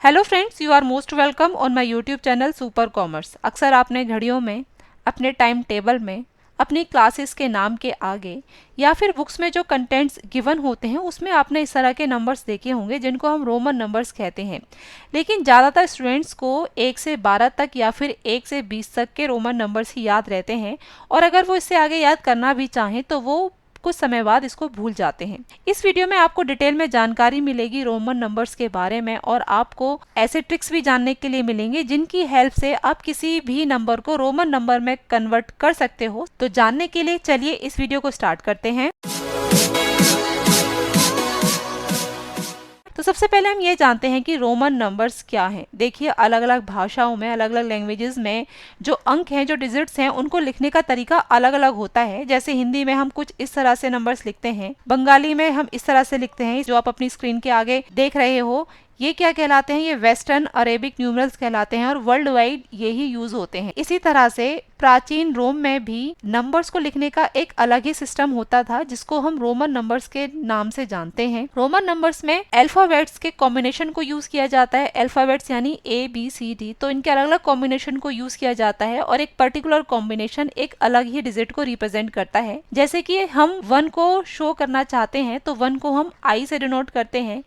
Hello friends, you are most welcome on my YouTube channel super commerce. अक्सर आपने घड़ियों में, अपने टाइम टेबल में, अपनी क्लासेस के नाम के आगे या फिर बुक्स में जो कंटेंट्स गिवन होते हैं उसमें आपने इस तरह के नंबर्स देखे होंगे जिनको हम रोमन नंबर्स कहते हैं। लेकिन ज़्यादातर स्टूडेंट्स को 1 से 12 तक या फिर 1 से 20 तक के रोमन नंबर्स ही याद रहते हैं, और अगर वो इससे आगे याद करना भी चाहें तो वो कुछ समय बाद इसको भूल जाते हैं। इस वीडियो में आपको डिटेल में जानकारी मिलेगी रोमन नंबर्स के बारे में, और आपको ऐसे ट्रिक्स भी जानने के लिए मिलेंगे जिनकी हेल्प से आप किसी भी नंबर को रोमन नंबर में कन्वर्ट कर सकते हो। तो जानने के लिए चलिए इस वीडियो को स्टार्ट करते हैं। तो सबसे पहले हम ये जानते हैं कि रोमन नंबर्स क्या हैं। देखिए, अलग अलग भाषाओं में, अलग अलग लैंग्वेजेस में जो अंक हैं, जो डिजिट्स हैं, उनको लिखने का तरीका अलग अलग होता है। जैसे हिंदी में हम कुछ इस तरह से नंबर्स लिखते हैं, बंगाली में हम इस तरह से लिखते हैं। जो आप अपनी स्क्रीन के आगे देख रहे हो, ये क्या कहलाते हैं? ये वेस्टर्न अरेबिक न्यूमरल्स कहलाते हैं और वर्ल्ड वाइड यही यूज होते हैं। इसी तरह से प्राचीन रोम में भी नंबर्स को लिखने का एक अलग ही सिस्टम होता था जिसको हम रोमन नंबर्स के नाम से जानते हैं। रोमन नंबर्स में अल्फाबेट्स के कॉम्बिनेशन को यूज किया जाता है। अल्फाबेट्स यानी ABCD, तो इनके अलग अलग कॉम्बिनेशन को यूज किया जाता है और एक पर्टिकुलर कॉम्बिनेशन एक अलग ही डिजिट को रिप्रेजेंट करता है। जैसे कि हम 1 को शो करना चाहते हैं तो 1 को हम I से डिनोट करते हैं,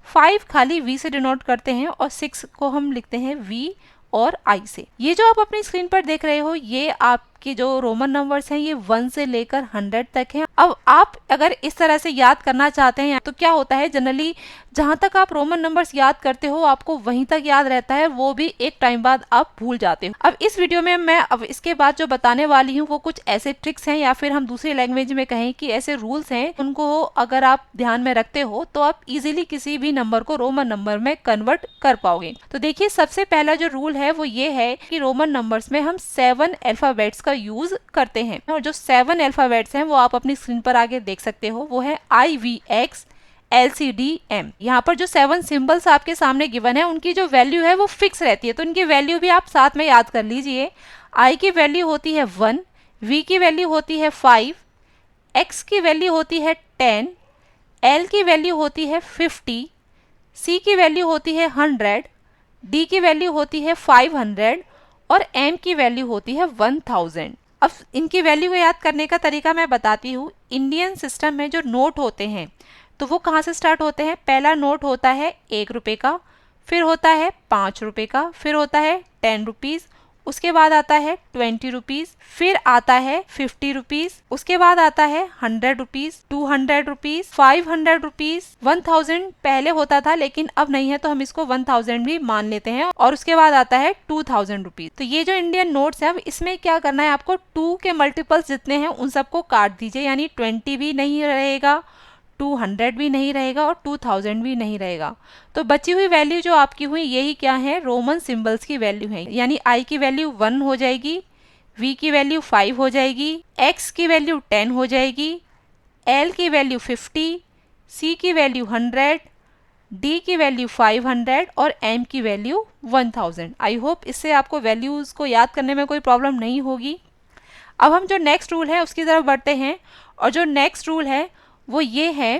5 खाली V से डिनोट करते हैं और 6 को हम लिखते हैं V और I से। ये जो आप अपनी स्क्रीन पर देख रहे हो, ये आपके जो रोमन नंबर्स हैं, ये 1 से लेकर 100 तक हैं। अब आप अगर इस तरह से याद करना चाहते हैं तो क्या होता है, जनरली जहां तक आप रोमन नंबर्स याद करते हो आपको वहीं तक याद रहता है, वो भी एक टाइम बाद आप भूल जाते हो। अब इस वीडियो में मैं अब इसके बाद जो बताने वाली हूँ वो कुछ ऐसे ट्रिक्स हैं, या फिर हम दूसरी लैंग्वेज में कहें कि ऐसे रूल्स हैं, उनको अगर आप ध्यान में रखते हो तो आप इजीली किसी भी नंबर को रोमन नंबर में कन्वर्ट कर पाओगे। तो देखिए, सबसे पहला जो रूल है वो ये है कि रोमन नंबर्स में हम 7 अल्फाबेट्स का यूज करते हैं, और जो 7 अल्फाबेट्स हैं वो आप अपनी स्क्रीन पर आगे देख सकते हो। वो है IVX LCDM। यहाँ पर जो 7 सिंबल्स आपके सामने गिवन है उनकी जो वैल्यू है वो फिक्स रहती है, तो इनकी वैल्यू भी आप साथ में याद कर लीजिए। I की वैल्यू होती है 1, V की वैल्यू होती है 5, X की वैल्यू होती है 10, L की वैल्यू होती है 50, C की वैल्यू होती है 100, D की वैल्यू होती है 500 और M की वैल्यू होती है 1000। अब इनकी वैल्यू को याद करने का तरीका मैं बताती हूँ। इंडियन सिस्टम में जो नोट होते हैं तो वो कहाँ से स्टार्ट होते हैं? पहला नोट होता है 1 रुपये का, फिर होता है 5 रुपये का, फिर होता है 10 रुपीज़, उसके बाद आता है 20 रुपीज़, फिर आता है 50 रुपीज़, उसके बाद आता है 100 रुपीज़, 200 रुपीज़, 500 रुपीज़, 1000 पहले होता था लेकिन अब नहीं है तो हम इसको 1000 भी मान लेते हैं, और उसके बाद आता है 2000 रुपीज़। तो ये जो इंडियन नोट्स है, अब इसमें क्या करना है आपको, 2 के मल्टीपल्स जितने हैं उन सबको काट दीजिए, यानी 20 भी नहीं रहेगा, 200 भी नहीं रहेगा और 2000 भी नहीं रहेगा। तो बची हुई वैल्यू जो आपकी हुई, यही क्या है? रोमन सिंबल्स की वैल्यू है। यानी I की वैल्यू 1 हो जाएगी, V की वैल्यू 5 हो जाएगी, X की वैल्यू 10 हो जाएगी, L की वैल्यू 50, C की वैल्यू 100, D की वैल्यू 500 और M की वैल्यू 1000। आई होप इससे आपको वैल्यूज़ को याद करने में कोई प्रॉब्लम नहीं होगी। अब हम जो नेक्स्ट रूल है उसकी तरफ बढ़ते हैं, और जो नेक्स्ट रूल है वो ये है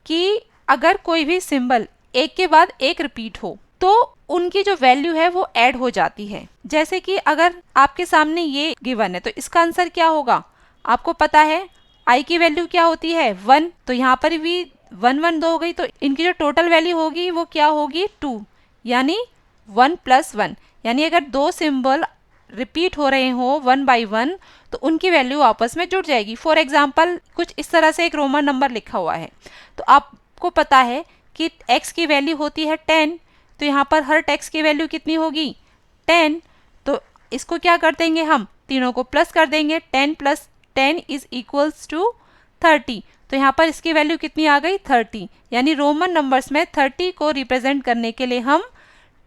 कि अगर कोई भी सिंबल एक के बाद एक रिपीट हो तो उनकी जो वैल्यू है वो ऐड हो जाती है। जैसे कि अगर आपके सामने ये गिवन है तो इसका आंसर क्या होगा? आपको पता है I की वैल्यू क्या होती है? 1, तो यहाँ पर भी 1 1 2 हो गई, तो इनकी जो टोटल वैल्यू होगी वो क्या होगी? 2, यानी 1 + 1। यानी अगर दो सिंबल रिपीट हो रहे हो 1 by 1 तो उनकी वैल्यू आपस में जुड़ जाएगी। फॉर एग्जाम्पल, कुछ इस तरह से एक रोमन नंबर लिखा हुआ है, तो आपको पता है कि x की वैल्यू होती है 10, तो यहाँ पर हर x की वैल्यू कितनी होगी? 10। तो इसको क्या कर देंगे हम? तीनों को प्लस कर देंगे। 10 + 10 = 30। तो यहाँ पर इसकी वैल्यू कितनी आ गई? 30। यानी रोमन नंबर्स में 30 को रिप्रेजेंट करने के लिए हम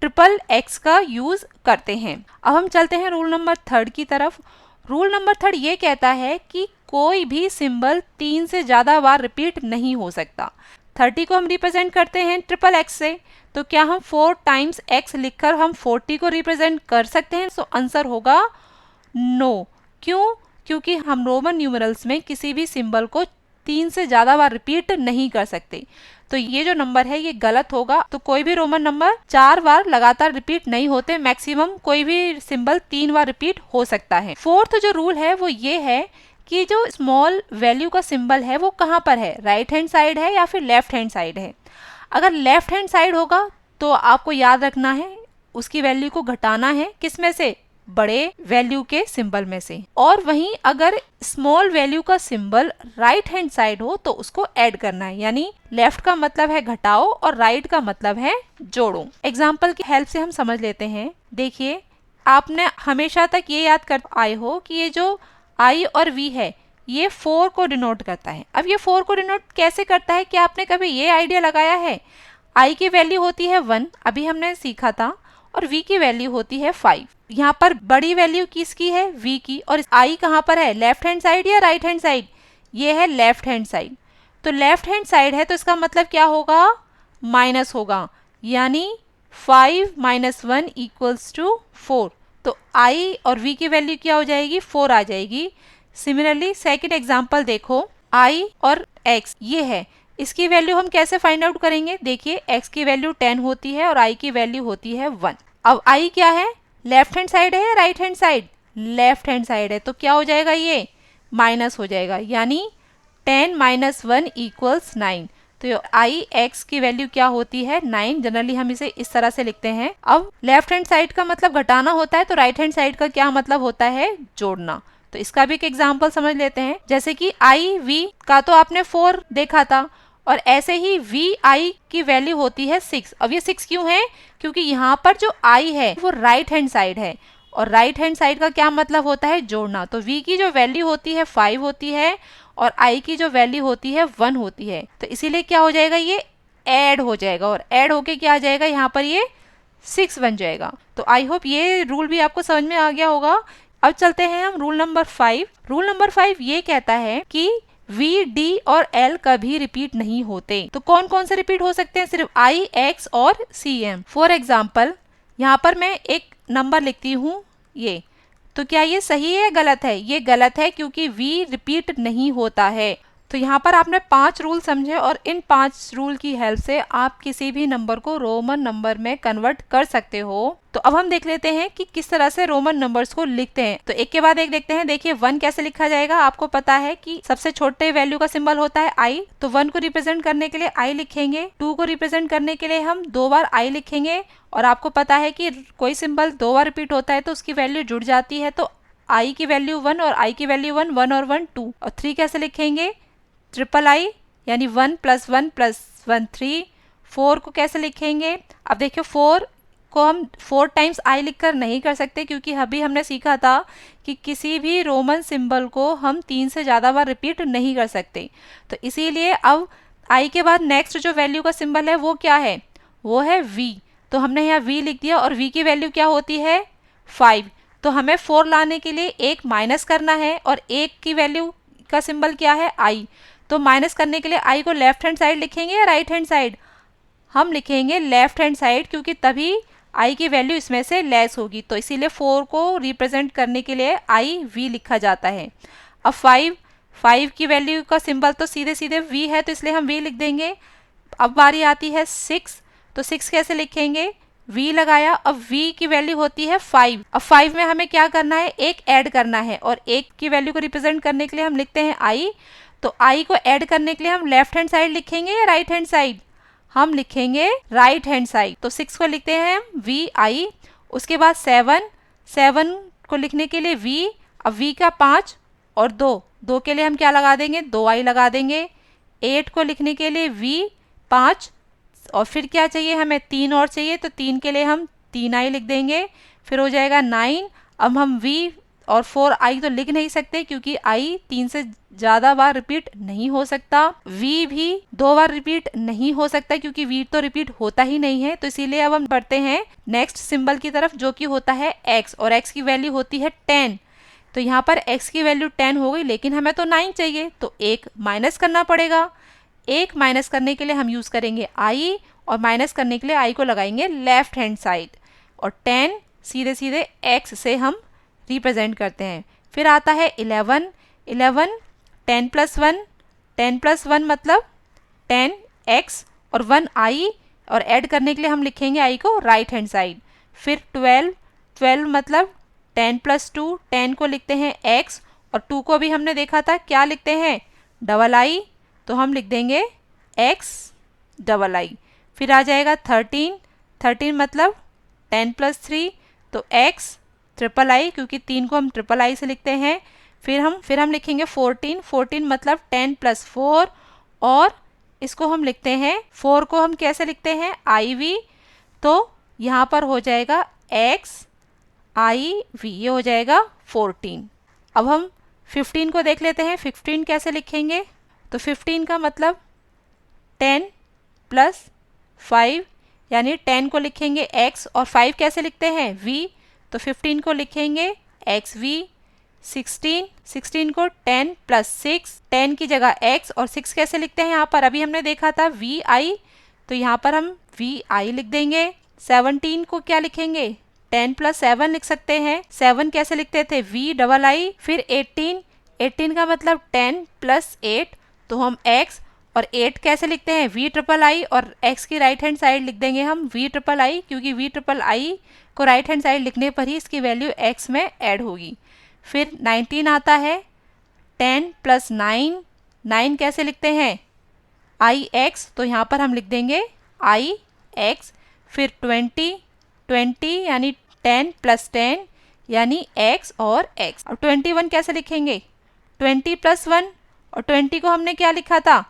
XXX का यूज करते हैं। अब हम चलते हैं रूल नंबर 3 की तरफ। रूल नंबर 3 ये कहता है कि कोई भी सिंबल 3 से ज्यादा बार रिपीट नहीं हो सकता। 30 को हम रिप्रेजेंट करते हैं XXX से, तो क्या हम 4 टाइम्स x लिखकर हम 40 को रिप्रेजेंट कर सकते हैं? तो आंसर होगा नो। क्यों? क्योंकि हम रोमन न्यूमरल्स में किसी भी सिंबल को 3 से ज्यादा बार रिपीट नहीं कर सकते। तो तो ये जो नंबर है ये गलत होगा। तो कोई भी रोमन नंबर 4 बार लगातार रिपीट नहीं होते, मैक्सिमम कोई भी सिंबल 3 बार रिपीट हो सकता है। फोर्थ जो रूल है वो ये है कि जो स्मॉल वैल्यू का सिंबल है वो कहाँ पर है, राइट हैंड साइड है या फिर लेफ्ट हैंड साइड है। अगर लेफ्ट हैंड साइड होगा तो आपको याद रखना है उसकी वैल्यू को घटाना है, किसमें से, बड़े वैल्यू के सिंबल में से। और वहीं अगर स्मॉल वैल्यू का सिंबल राइट हैंड साइड हो तो उसको ऐड करना है, यानी लेफ्ट का मतलब है घटाओ और राइट का मतलब है जोड़ो। एग्जाम्पल की हेल्प से हम समझ लेते हैं। देखिए, आपने हमेशा तक ये याद कर आए हो कि ये जो आई और वी है ये 4 को डिनोट करता है। अब ये 4 को डिनोट कैसे करता है, क्या आपने कभी ये आइडिया लगाया है? आई की वैल्यू होती है 1, अभी हमने सीखा था, और v की वैल्यू होती है 5। यहाँ पर बड़ी वैल्यू किसकी है, v की, और i कहाँ पर है, लेफ्ट हैंड साइड या राइट हैंड साइड? ये है लेफ्ट हैंड साइड। तो लेफ्ट हैंड साइड है तो इसका मतलब क्या होगा, माइनस होगा, यानी 5 - 1 = 4। तो i और v की वैल्यू क्या हो जाएगी, 4 आ जाएगी। सिमिलरली सेकेंड एग्जाम्पल देखो, i और x ये है, इसकी वैल्यू हम कैसे फाइंड आउट करेंगे? देखिए, x की वैल्यू 10 होती है और i की वैल्यू होती है 1। अब i क्या है, लेफ्ट हैंड साइड है या right hand side? Left hand side है, तो क्या हो जाएगा, ये माइनस हो जाएगा, यानी 10 - 1 = 9। तो i x की वैल्यू क्या होती है, 9। जनरली हम इसे इस तरह से लिखते हैं। अब लेफ्ट हैंड साइड का मतलब घटाना होता है, तो राइट हैंड साइड का क्या मतलब होता है, जोड़ना। तो इसका भी एक एग्जाम्पल समझ लेते हैं। जैसे कि i v का तो आपने 4 देखा था, और ऐसे ही v i की वैल्यू होती है 6। अब ये 6 क्यों है, क्योंकि यहाँ पर जो i है वो राइट हैंड साइड है, और राइट हैंड साइड का क्या मतलब होता है, जोड़ना। तो v की जो वैल्यू होती है 5 होती है और i की जो वैल्यू होती है 1 होती है। तो इसीलिए क्या हो जाएगा, ये ऐड हो जाएगा, और ऐड होके क्या आ जाएगा, यहाँ पर ये 6 बन जाएगा। तो आई होप ये रूल भी आपको समझ में आ गया होगा। अब चलते हैं हम रूल नंबर 5। रूल नंबर 5 ये कहता है कि V, D और L कभी रिपीट नहीं होते। तो कौन कौन से रिपीट हो सकते हैं, सिर्फ I, X और CM। फॉर एग्जाम्पल, यहाँ पर मैं एक नंबर लिखती हूँ ये, तो क्या ये सही है, गलत है? ये गलत है, क्योंकि V रिपीट नहीं होता है। तो यहाँ पर आपने 5 रूल समझे, और इन 5 रूल की हेल्प से आप किसी भी नंबर को रोमन नंबर में कन्वर्ट कर सकते हो। तो अब हम देख लेते हैं कि किस तरह से रोमन नंबर्स को लिखते हैं। तो एक के बाद एक देखते हैं। देखिए, 1 कैसे लिखा जाएगा, आपको पता है कि सबसे छोटे वैल्यू का सिंबल होता है i, तो 1 को रिप्रेजेंट करने के लिए i लिखेंगे। 2 को रिप्रेजेंट करने के लिए हम 2 बार i लिखेंगे, और आपको पता है कि कोई सिंबल 2 बार रिपीट होता है तो उसकी वैल्यू जुड़ जाती है। तो i की वैल्यू 1 और i की वैल्यू 1, 1 और 1 2। और 3 कैसे लिखेंगे, ट्रिपल i, यानी 1 + 1 + 1 3। 4 को कैसे लिखेंगे, अब देखिए 4 को हम 4 टाइम्स i लिखकर नहीं कर सकते, क्योंकि अभी हमने सीखा था कि किसी भी रोमन सिंबल को हम 3 से ज़्यादा बार रिपीट नहीं कर सकते। तो इसीलिए अब i के बाद नेक्स्ट जो वैल्यू का सिंबल है वो क्या है, वो है v। तो हमने यहाँ v लिख दिया, और v की वैल्यू क्या होती है, 5। तो हमें 4 लाने के लिए 1 माइनस करना है, और 1 की वैल्यू का सिंबल क्या है, i। तो माइनस करने के लिए i को लेफ्ट हैंड साइड लिखेंगे या राइट हैंड साइड, हम लिखेंगे लेफ्ट हैंड साइड, क्योंकि तभी i की वैल्यू इसमें से लेस होगी। तो इसीलिए 4 को रिप्रेजेंट करने के लिए i v लिखा जाता है। अब 5 की वैल्यू का सिंबल तो सीधे सीधे v है, तो इसलिए हम v लिख देंगे। अब बारी आती है 6, तो 6 कैसे लिखेंगे, v लगाया, अब v की वैल्यू होती है 5। अब 5 में हमें क्या करना है, एक ऐड करना है, और 1 की वैल्यू को रिप्रेजेंट करने के लिए हम लिखते हैं i। तो i को ऐड करने के लिए हम लेफ्ट हैंड साइड लिखेंगे या राइट हैंड साइड, हम लिखेंगे राइट हैंड साइड। तो 6 को लिखते हैं v i। उसके बाद 7 को लिखने के लिए v, अब v का 5 और 2 के लिए हम क्या लगा देंगे, 2i लगा देंगे। 8 को लिखने के लिए v 5, और फिर क्या चाहिए हमें, 3 और चाहिए, तो 3 के लिए हम 3i लिख देंगे। फिर हो जाएगा 9। अब हम v और 4i तो लिख नहीं सकते, क्योंकि i 3 से ज़्यादा बार रिपीट नहीं हो सकता। v भी 2 बार रिपीट नहीं हो सकता, क्योंकि v तो रिपीट होता ही नहीं है। तो इसीलिए अब हम बढ़ते हैं नेक्स्ट सिंबल की तरफ, जो कि होता है x, और x की वैल्यू होती है 10। तो यहाँ पर x की वैल्यू 10 हो गई, लेकिन हमें तो 9 चाहिए, तो 1 माइनस करना पड़ेगा। 1 माइनस करने के लिए हम यूज़ करेंगे i, और माइनस करने के लिए i को लगाएंगे लेफ्ट हैंड साइड, और 10 सीधे सीधे x से हम रिप्रेजेंट करते हैं। फिर आता है 11, 10 + 1 मतलब 10x, और 1 आई, और ऐड करने के लिए हम लिखेंगे आई को राइट हैंड साइड। फिर 12, 12 मतलब 10 प्लस 2, 10 को लिखते हैं x, और 2 को भी हमने देखा था क्या लिखते हैं, डबल आई, तो हम लिख देंगे x डबल आई। फिर आ जाएगा 13, 13 मतलब 10 प्लस 3, तो x ट्रिपल आई, क्योंकि 3 को हम ट्रिपल आई से लिखते हैं। फिर हम लिखेंगे 14, 14 मतलब 10 प्लस 4, और इसको हम लिखते हैं, 4 को हम कैसे लिखते हैं, आई वी, तो यहाँ पर हो जाएगा x आई वी, ये हो जाएगा 14। अब हम 15 को देख लेते हैं, 15 कैसे लिखेंगे, तो 15 का मतलब 10 प्लस 5, यानी 10 को लिखेंगे x, और 5 कैसे लिखते हैं v, तो 15 को लिखेंगे एक्स वी। 16, 16 को 10 प्लस 6, 10 की जगह x, और 6 कैसे लिखते हैं यहाँ पर, अभी हमने देखा था वी आई, तो यहाँ पर हम वी आई लिख देंगे। 17 को क्या लिखेंगे, 10 प्लस 7 लिख सकते हैं, 7 कैसे लिखते थे, वी डबल आई। फिर 18, 18 का मतलब 10 प्लस 8, तो हम x, और 8 कैसे लिखते हैं, वी ट्रिपल आई, और x की राइट हैंड साइड लिख देंगे हम वी ट्रिपल आई, क्योंकि वी ट्रिपल आई को राइट हैंड साइड लिखने पर ही इसकी वैल्यू x में ऐड होगी। फिर 19 आता है, 10 प्लस 9, 9 कैसे लिखते हैं, आई एक्स, तो यहाँ पर हम लिख देंगे आई एक्स। फिर 20, 20 यानी 10 प्लस 10 यानी x और x। और 21 कैसे लिखेंगे, 20 प्लस 1, और 20 को हमने क्या लिखा था,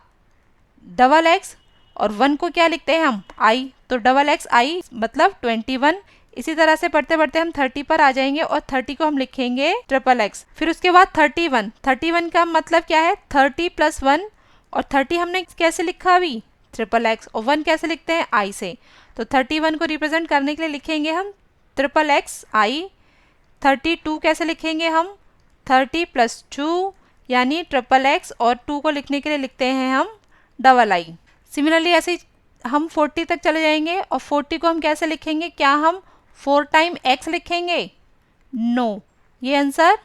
डबल x, और 1 को क्या लिखते हैं हम, i, तो डबल x i मतलब 21। इसी तरह से पढ़ते पढ़ते हम 30 पर आ जाएंगे, और 30 को हम लिखेंगे ट्रिपल x। फिर उसके बाद 31, 31 का मतलब क्या है, 30 प्लस 1, और 30 हमने कैसे लिखा अभी, ट्रिपल x, और 1 कैसे लिखते हैं, i से, तो 31 को रिप्रेजेंट करने के लिए लिखेंगे हम ट्रिपल x i। 32 कैसे लिखेंगे हम, 30 प्लस 2 यानी ट्रिपल x, और 2 को लिखने के लिए लिखते हैं हम डबल आई। सिमिलरली ऐसे ही हम 40 तक चले जाएंगे, और 40 को हम कैसे लिखेंगे, क्या हम 4 टाइम x लिखेंगे, नो, ये आंसर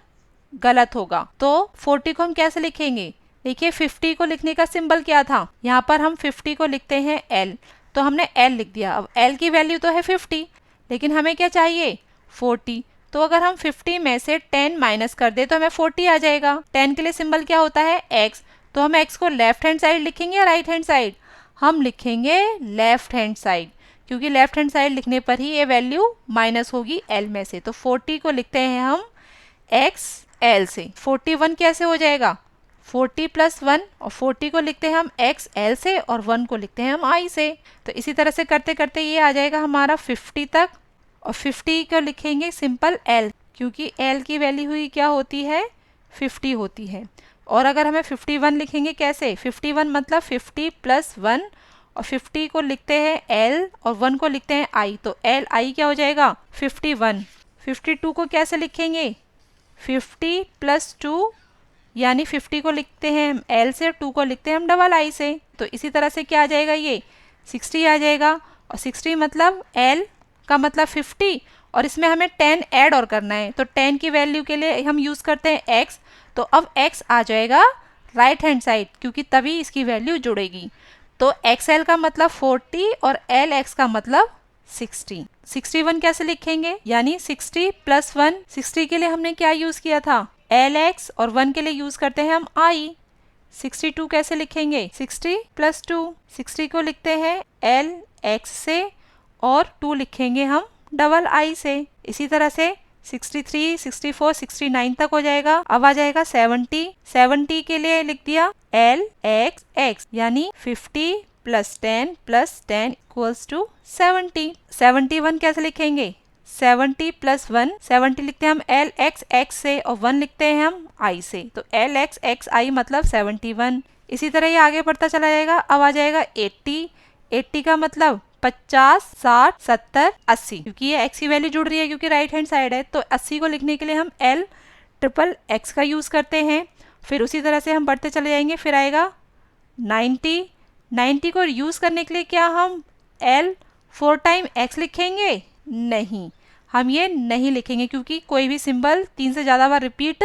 गलत होगा। तो 40 को हम कैसे लिखेंगे, देखिए 50 को लिखने का सिंबल क्या था, यहाँ पर हम 50 को लिखते हैं l, तो हमने l लिख दिया। अब l की वैल्यू तो है 50, लेकिन हमें क्या चाहिए, 40, तो अगर हम 50 में से 10 माइनस कर दे तो हमें 40 आ जाएगा। 10 के लिए सिंबल क्या होता है, x, तो हम x को लेफ्ट हैंड साइड लिखेंगे या राइट हैंड साइड, हम लिखेंगे लेफ्ट हैंड साइड, क्योंकि लेफ्ट हैंड साइड लिखने पर ही ये वैल्यू माइनस होगी l में से, तो 40 को लिखते हैं हम x l से। 41 कैसे हो जाएगा, 40 प्लस 1, और 40 को लिखते हैं हम x l से, और 1 को लिखते हैं हम i से। तो इसी तरह से करते करते ये आ जाएगा हमारा 50 तक, और 50 को लिखेंगे सिंपल l, क्योंकि l की वैल्यू हुई क्या होती है, 50 होती है। और अगर हमें 51 लिखेंगे कैसे, 51 मतलब 50 प्लस 1, और 50 को लिखते हैं l, और 1 को लिखते हैं i, तो l i क्या हो जाएगा, 51। 52 को कैसे लिखेंगे, 50 प्लस 2 यानी 50 को लिखते हैं हम l से, 2 को लिखते हैं हम डबल i से, तो इसी तरह से क्या आ जाएगा, ये 60 आ जाएगा। और 60 मतलब l का मतलब 50, और इसमें हमें 10 ऐड और करना है, तो 10 की वैल्यू के लिए हम यूज़ करते हैं x, तो अब x आ जाएगा राइट हैंड साइड, क्योंकि तभी इसकी वैल्यू जुड़ेगी। तो xl का मतलब 40 और lx का मतलब 60। 61 कैसे लिखेंगे, यानी 60 प्लस 1, 60 के लिए हमने क्या यूज़ किया था, lx, और 1 के लिए यूज़ करते हैं हम i। 62 कैसे लिखेंगे, 60 प्लस 2, 60 को लिखते हैं lx से, और 2 लिखेंगे हम डबल i से। इसी तरह से 63, 64, 69 तक हो जाएगा। अब आ जाएगा 70, 70 के लिए लिख दिया l x x, यानी 50 प्लस 10 प्लस 10 इक्वल्स टू 70। 71 कैसे लिखेंगे, 70 प्लस 1, 70 लिखते हैं हम l x x से, और 1 लिखते हैं हम i से, तो l x x i मतलब 71। इसी तरह ये आगे बढ़ता चला जाएगा। अब आ जाएगा 80, 80 का मतलब 50, 60, 70, 80, क्योंकि ये x की वैल्यू जुड़ रही है, क्योंकि राइट हैंड साइड है, तो 80 को लिखने के लिए हम l ट्रिपल x का यूज़ करते हैं। फिर उसी तरह से हम बढ़ते चले जाएंगे। फिर आएगा 90, 90 को यूज़ करने के लिए क्या हम l 4 टाइम x लिखेंगे, नहीं, हम ये नहीं लिखेंगे, क्योंकि कोई भी सिंबल 3 से ज़्यादा बार रिपीट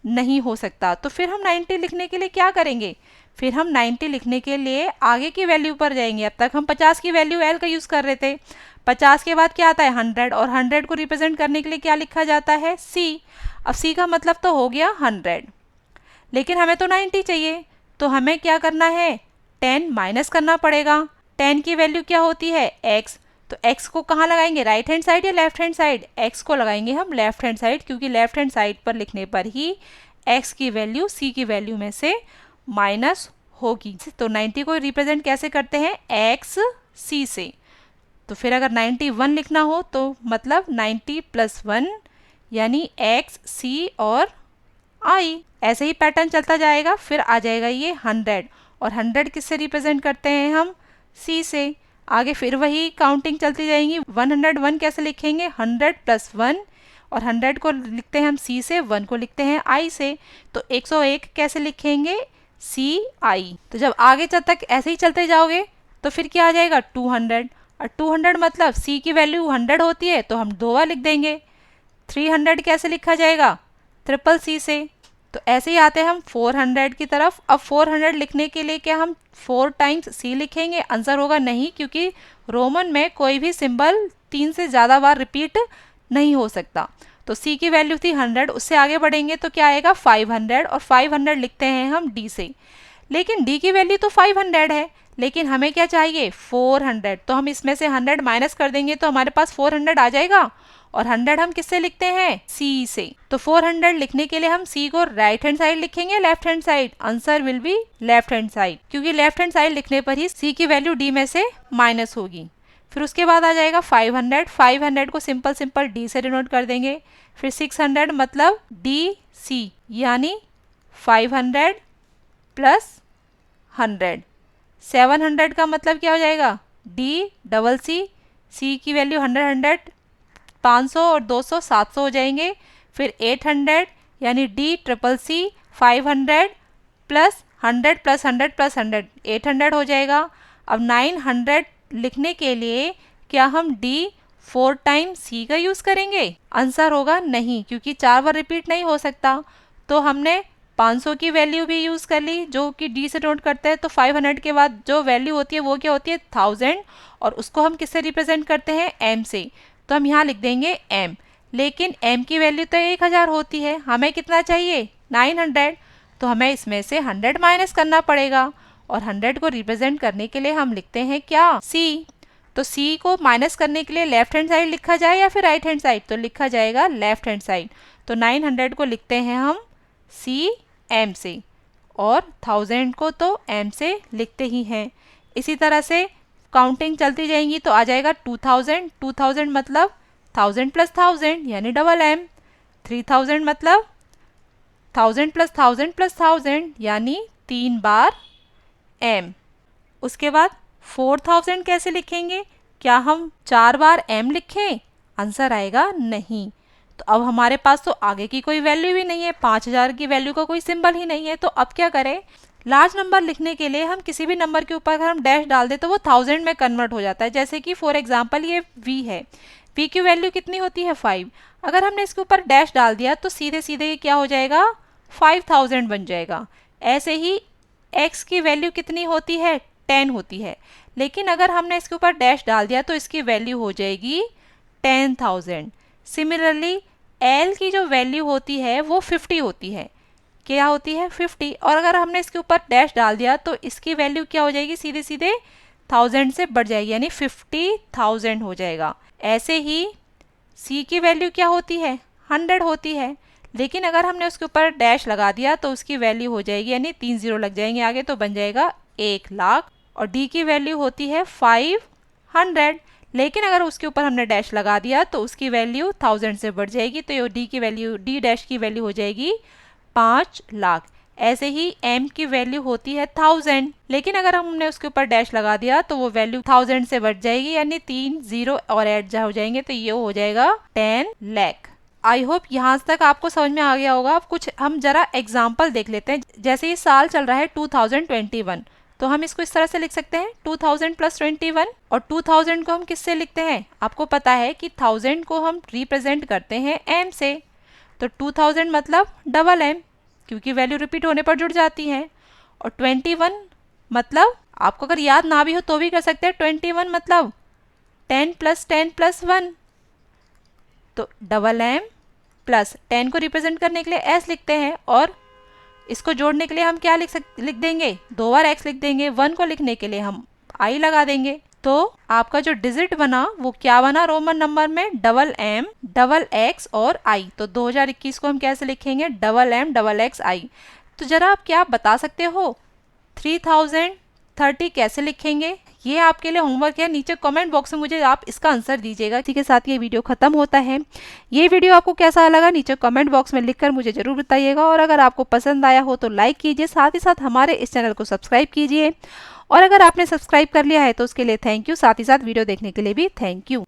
नहीं हो सकता। तो फिर हम 90 लिखने के लिए क्या करेंगे, फिर हम 90 लिखने के लिए आगे की वैल्यू पर जाएंगे। अब तक हम 50 की वैल्यू एल का यूज़ कर रहे थे। 50 के बाद क्या आता है 100, और 100 को रिप्रेजेंट करने के लिए क्या लिखा जाता है सी। अब सी का मतलब तो हो गया 100, लेकिन हमें तो 90 चाहिए, तो हमें क्या करना है 10 माइनस करना पड़ेगा। 10 की वैल्यू क्या होती है x, तो x को कहाँ लगाएंगे, राइट हैंड साइड या लेफ्ट हैंड साइड, x को लगाएंगे हम लेफ्ट हैंड साइड, क्योंकि लेफ्ट हैंड साइड पर लिखने पर ही x की वैल्यू c की वैल्यू में से माइनस होगी। तो 90 को रिप्रेजेंट कैसे करते हैं x c से। तो फिर अगर 91 लिखना हो तो मतलब 90 प्लस 1 यानी x c और i। ऐसे ही पैटर्न चलता जाएगा, फिर आ जाएगा ये 100, और 100 किससे रिप्रेजेंट करते हैं हम c से। आगे फिर वही काउंटिंग चलती जाएंगी। 101 कैसे लिखेंगे 100 प्लस 1, और 100 को लिखते हैं हम c से, 1 को लिखते हैं i से। तो 101 कैसे लिखेंगे c i। तो जब आगे तक ऐसे ही चलते जाओगे तो फिर क्या आ जाएगा 200, और 200 मतलब c की वैल्यू 100 होती है तो हम 2 बार लिख देंगे। 300 कैसे लिखा जाएगा ट्रिपल c से। तो ऐसे ही आते हैं हम 400 की तरफ। अब 400 लिखने के लिए क्या हम 4 टाइम्स c लिखेंगे, आंसर होगा नहीं, क्योंकि रोमन में कोई भी सिंबल 3 से ज़्यादा बार रिपीट नहीं हो सकता। तो c की वैल्यू थी 100, उससे आगे बढ़ेंगे तो क्या आएगा 500, और 500 लिखते हैं हम d से। लेकिन d की वैल्यू तो 500 है, लेकिन हमें क्या चाहिए 400, तो हम इसमें से 100 माइनस कर देंगे तो हमारे पास 400 आ जाएगा। और 100 हम किससे लिखते हैं c से। तो 400 लिखने के लिए हम c को राइट हैंड साइड लिखेंगे left hand side, answer will be left hand side, क्योंकि लेफ्ट हैंड साइड लिखने पर ही c की वैल्यू d में से माइनस होगी। फिर उसके बाद आ जाएगा 500, 500 को सिंपल सिंपल d से डिनोट कर देंगे। फिर 600 मतलब डी सी, यानी 500 प्लस 100। 700 का मतलब क्या हो जाएगा डी डबल सी, सी की वैल्यू 100, 500 और 200 700 हो जाएंगे। फिर 800 यानी D triple C, 500 plus 100 plus 100 plus 100 800 हो जाएगा। अब 900 लिखने के लिए क्या हम डी 4 टाइम सी का यूज़ करेंगे, आंसर होगा नहीं, क्योंकि 4 बार रिपीट नहीं हो सकता। तो हमने 500 की वैल्यू भी यूज़ कर ली जो कि डी से नोट करते हैं। तो 500 के बाद जो वैल्यू होती है वो क्या होती है 1000, और उसको हम किससे रिप्रेजेंट करते हैं एम से। तो हम यहाँ लिख देंगे m, लेकिन m की वैल्यू तो 1000 होती है, हमें कितना चाहिए 900, तो हमें इसमें से 100 माइनस करना पड़ेगा, और 100 को रिप्रेजेंट करने के लिए हम लिखते हैं क्या c। तो c को माइनस करने के लिए लेफ्ट हैंड साइड लिखा जाए या फिर राइट हैंड साइड, तो लिखा जाएगा लेफ्ट हैंड साइड। तो 900 को लिखते हैं हम c m से, और 1000 को तो m से लिखते ही हैं। इसी तरह से काउंटिंग चलती जाएंगी तो आ जाएगा 2000, 2000 मतलब 1000 प्लस 1000 यानी डबल m। 3000 मतलब 1000 प्लस 1000 प्लस 1000 यानी 3 बार m। उसके बाद 4000 कैसे लिखेंगे, क्या हम 4 बार m लिखें, आंसर आएगा नहीं। तो अब हमारे पास तो आगे की कोई वैल्यू भी नहीं है, 5000 की वैल्यू का कोई सिंबल ही नहीं है। तो अब क्या करें, लार्ज नंबर लिखने के लिए हम किसी भी नंबर के ऊपर अगर हम डैश डाल दें तो वो 1000 में कन्वर्ट हो जाता है। जैसे कि फॉर एग्जांपल ये v है, v की वैल्यू कितनी होती है 5, अगर हमने इसके ऊपर डैश डाल दिया तो सीधे सीधे ये क्या हो जाएगा 5000 बन जाएगा। ऐसे ही x की वैल्यू कितनी होती है 10 होती है, लेकिन अगर हमने इसके ऊपर डैश डाल दिया तो इसकी वैल्यू हो जाएगी 10,000। सिमिलरली l की जो वैल्यू होती है वो 50 होती है, क्या होती है 50, और अगर हमने इसके ऊपर डैश डाल दिया तो इसकी वैल्यू क्या हो जाएगी सीधे सीधे 1000 से बढ़ जाएगी, यानी 50,000 हो जाएगा। ऐसे ही c की वैल्यू क्या होती है 100 होती है, लेकिन अगर हमने उसके ऊपर डैश लगा दिया तो उसकी वैल्यू हो जाएगी, यानी 3 0 लग जाएंगे आगे तो बन जाएगा 1 लाख। और d की वैल्यू होती है 500, लेकिन अगर उसके ऊपर हमने डैश लगा दिया तो उसकी वैल्यू 1000 से बढ़ जाएगी, तो ये d की वैल्यू d डैश की वैल्यू हो जाएगी 5 लाख। ऐसे ही m की वैल्यू होती है 1000, लेकिन अगर हमने उसके ऊपर डैश लगा दिया तो वो वैल्यू 1000 से बढ़ जाएगी, यानी 3 0 और ऐड हो जाएंगे तो ये हो जाएगा 10 लाख। आई होप यहाँ तक आपको समझ में आ गया होगा। अब कुछ हम जरा एग्जाम्पल देख लेते हैं। जैसे ये साल चल रहा है 2021, तो हम इसको इस तरह से लिख सकते हैं 2000 प्लस 21, और 2000 को हम किससे लिखते हैं, आपको पता है कि 1000 को हम रिप्रेजेंट करते हैं m से। तो 2000 मतलब डबल m, क्योंकि वैल्यू रिपीट होने पर जुड़ जाती हैं। और 21 मतलब आपको अगर याद ना भी हो तो भी कर सकते हैं। 21 मतलब 10 + 10 + 1, तो डबल एम प्लस 10 को रिप्रेजेंट करने के लिए एस लिखते हैं, और इसको जोड़ने के लिए हम क्या लिख देंगे, 2 बार एक्स लिख देंगे। 1 को लिखने के लिए हम आई लगा देंगे। तो आपका जो डिजिट बना वो क्या बना रोमन नंबर में, डबल एम डबल एक्स और आई। तो 2021 को हम कैसे लिखेंगे, डबल एम डबल एक्स आई। तो जरा आप क्या बता सकते हो 3030 कैसे लिखेंगे? ये आपके लिए होमवर्क है, नीचे कमेंट बॉक्स में मुझे आप इसका आंसर दीजिएगा। इसी के साथ ये वीडियो खत्म होता है। ये वीडियो आपको कैसा लगा नीचे कमेंट बॉक्स में लिखकर मुझे जरूर बताइएगा, और अगर आपको पसंद आया हो तो लाइक कीजिए, साथ ही साथ हमारे इस चैनल को सब्सक्राइब कीजिए। और अगर आपने सब्सक्राइब कर लिया है तो उसके लिए थैंक यू, साथ ही साथ वीडियो देखने के लिए भी थैंक यू।